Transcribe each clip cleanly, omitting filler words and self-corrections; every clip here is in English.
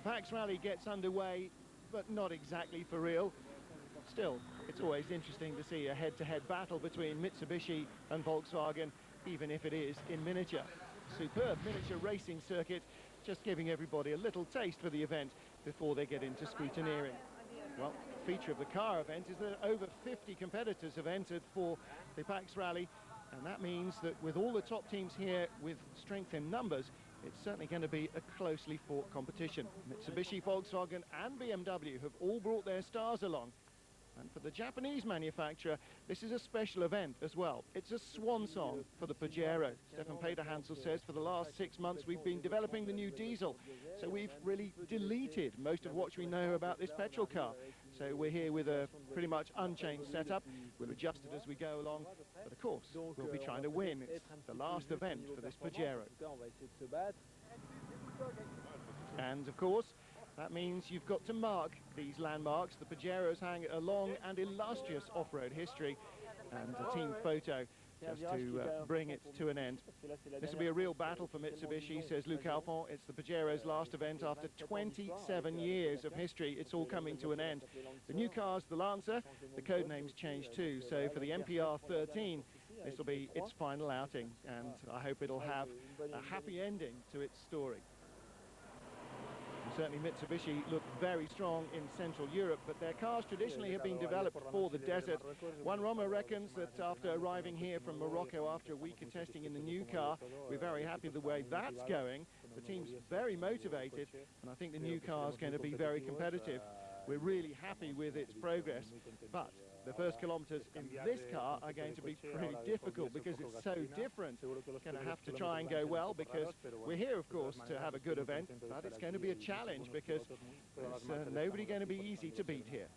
Pax Rally gets underway, but not exactly for real. Still, it's always interesting to see a head-to-head battle between Mitsubishi and Volkswagen, even if it is in miniature. Superb miniature racing circuit, just giving everybody a little taste for the event before they get into scrutineering. Well, the feature of the car event is that over 50 competitors have entered for the Pax Rally, and that means that with all the top teams here with strength in numbers, it's certainly going to be a closely fought competition. Mitsubishi, Volkswagen and BMW have all brought their stars along. And for the Japanese manufacturer, this is a special event as well. It's a swan song for the Pajero. Stefan Peter-Hansel says for the last 6 months we've been developing the new diesel. So we've really deleted most of what we know about this petrol car. So we're here with a pretty much unchanged setup. We'll adjust it as we go along. But of course, we'll be trying to win. It's the last event for this Pajero. And of course, that means you've got to mark these landmarks. The Pajeros hang a long and illustrious off-road history, and a team photo just to bring it to an end. This will be a real battle for Mitsubishi, says Luc Alphand. It's the Pajero's last event after 27 years of history. It's all coming to an end. The new car's the Lancer. The code name's changed too. So for the MPR 13, this will be its final outing, and I hope it'll have a happy ending to its story. Certainly Mitsubishi look very strong in Central Europe, but their cars traditionally have been developed for the desert. Juan Roma reckons that after arriving here from Morocco after a week of testing in the new car, we're very happy the way that's going. The team's very motivated, and I think the new car is going to be very competitive. We're really happy with its progress, but the first kilometers in this car are going to be pretty difficult because it's so different. It's going to have to try and go well, because we're here, of course, to have a good event, but it's going to be a challenge because there's nobody going to be easy to beat here.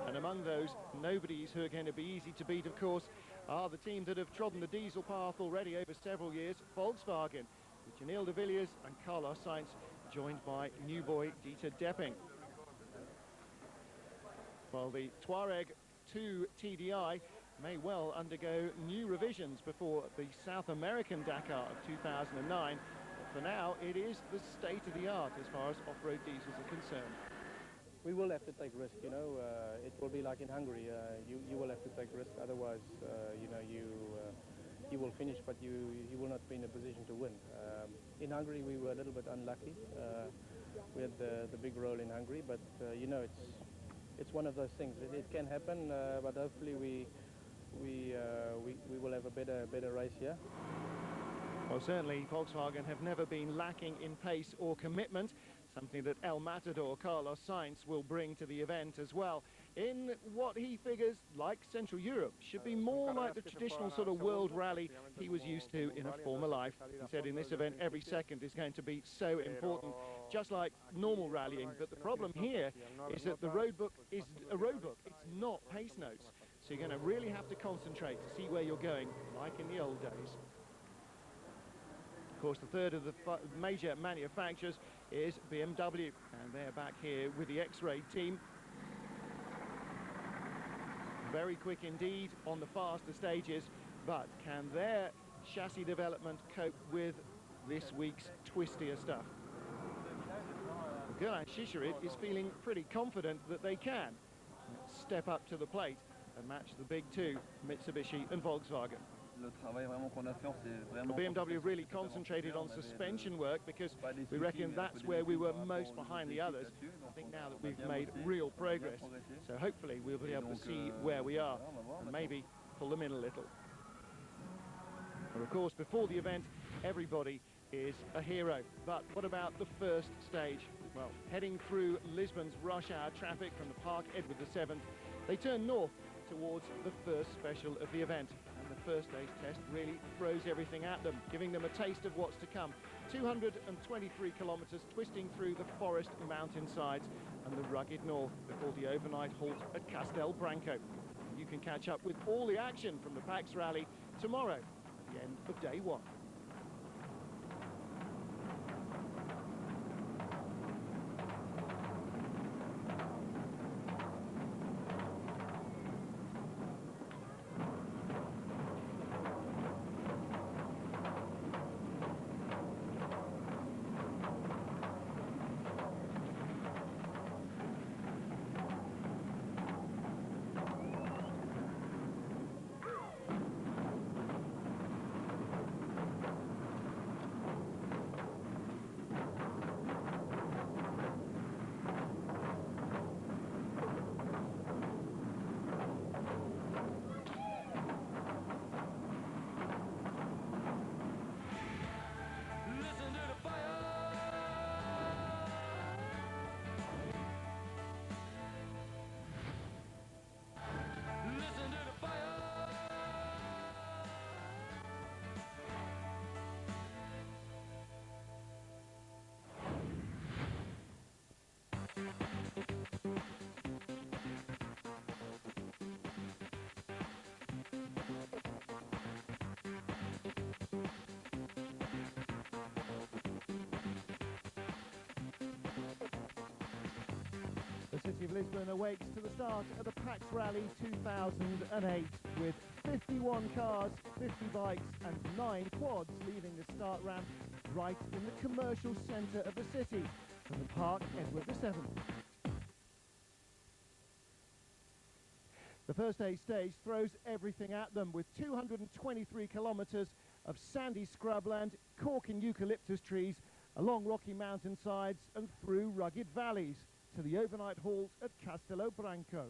And among those nobodies who are going to be easy to beat, of course, are the teams that have trodden the diesel path already over several years. Volkswagen, with Janil de Villiers and Carlos Sainz, joined by new boy Dieter Depping. While the Touareg 2 TDI may well undergo new revisions before the South American Dakar of 2009. But for now, it is the state of the art as far as off-road diesels are concerned. We will have to take risk, you know. It will be like in Hungary. You will have to take risk, otherwise, you know, you will finish, but you will not be in a position to win. In Hungary, we were a little bit unlucky. We had the big roll in Hungary, but you know, it's one of those things. It can happen, but hopefully we will have a better race here. Well, certainly Volkswagen have never been lacking in pace or commitment, something that El Matador Carlos Sainz will bring to the event as well, in what he figures, like Central Europe, should be more like the traditional sort of world rally he was used to in a former life. He said in this event every second is going to be so important, just like normal rallying. But the problem here is that the roadbook is a roadbook. It's not pace notes. So you're going to really have to concentrate to see where you're going, like in the old days. Of course, the third of the major manufacturers is BMW, and they're back here with the X-Ray team. Very quick indeed on the faster stages, but can their chassis development cope with this week's twistier stuff? Geraint Chicherit is feeling pretty confident that they can step up to the plate and match the big two, Mitsubishi and Volkswagen. BMW really concentrated on suspension work because we reckon that's where we were most behind the others. I think now that we've made real progress, so hopefully we'll be able to see where we are and maybe pull them in a little. And of course, before the event, everybody is a hero. But what about the first stage? Well, heading through Lisbon's rush hour traffic from the Park Edward VII, they turn north towards the first special of the event. And the first day's test really throws everything at them, giving them a taste of what's to come. 223 kilometers twisting through the forest mountainsides and the rugged north before the overnight halt at Castel Branco. You can catch up with all the action from the Pax Rally tomorrow at the end of day one. city of Lisbon awakes to the start of the Pax Rally 2008 with 51 cars, 50 bikes and 9 quads leaving the start ramp right in the commercial centre of the city, from the Park Edward VII. The first A stage throws everything at them with 223 kilometres of sandy scrubland, corking eucalyptus trees, along rocky mountainsides and through rugged valleys to the overnight halt at Castelo Branco.